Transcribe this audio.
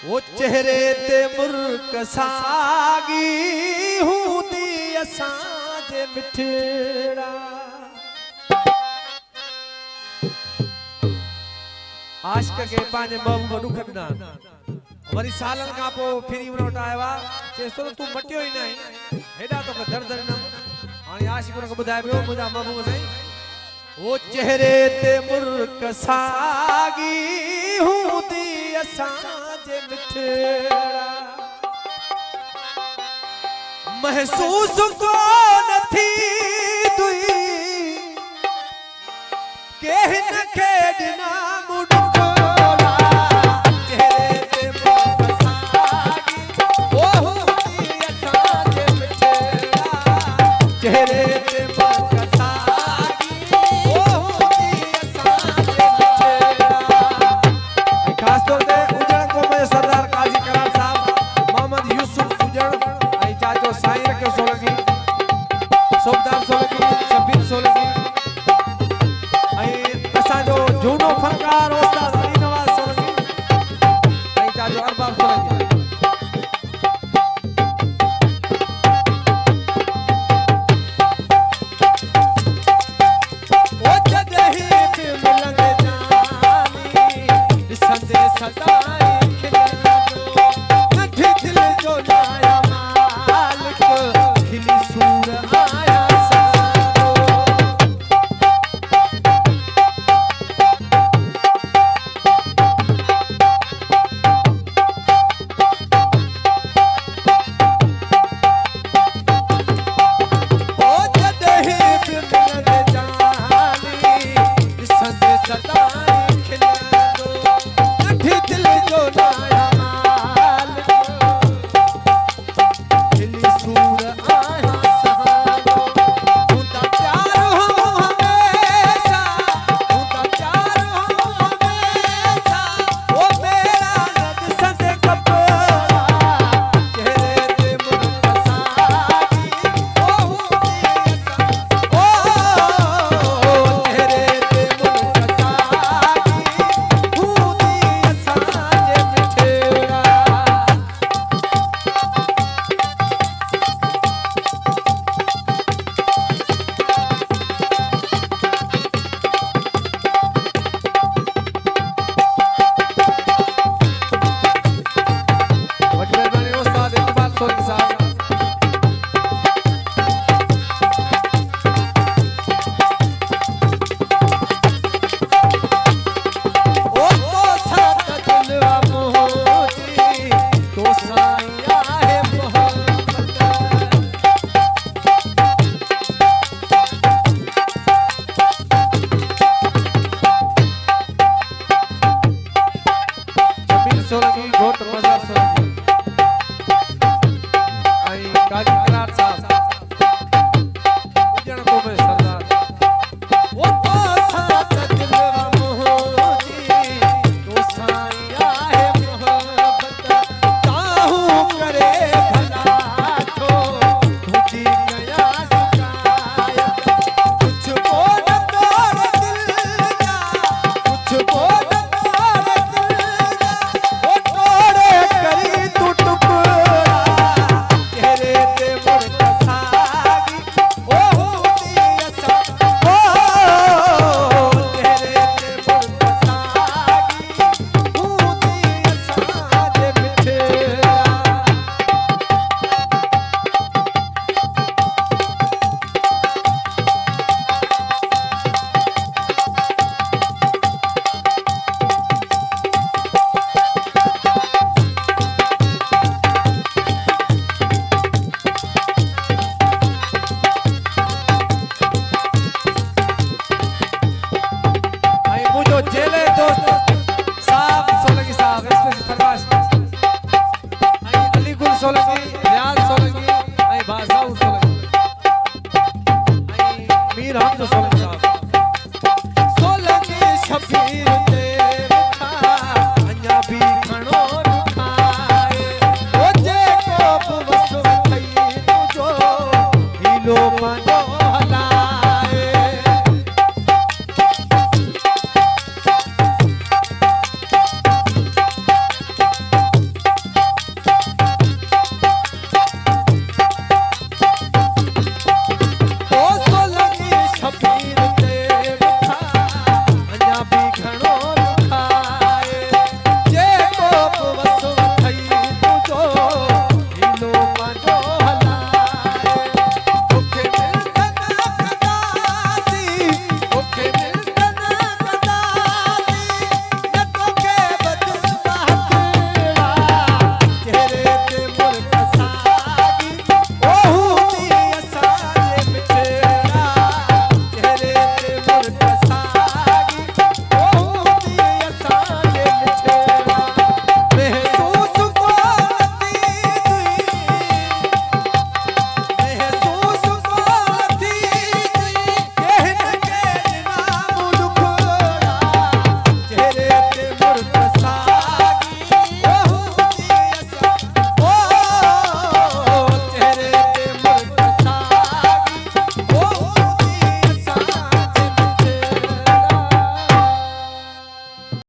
वो चेहरे ते मुर्क सागी हूंदी असांजे मिठड़ा आशिक के पांजे महबूब दुख ॾिना वरी सालन का पो फिरी उन वटि आयो आहे चएसि थो तूं मटियो ई नाहीं हेॾा तोखे दर्द ॾिनमि हाणे आशिक उन खे ॿुधाए पियो मुंहिंजा महबूब साईं वो चेहरे ते मुर्क सागी हूंदी असांजे मिठड़ा महसूस कोन थी दुई के हिन खे ॾिना शबीर ते अञा भी खणो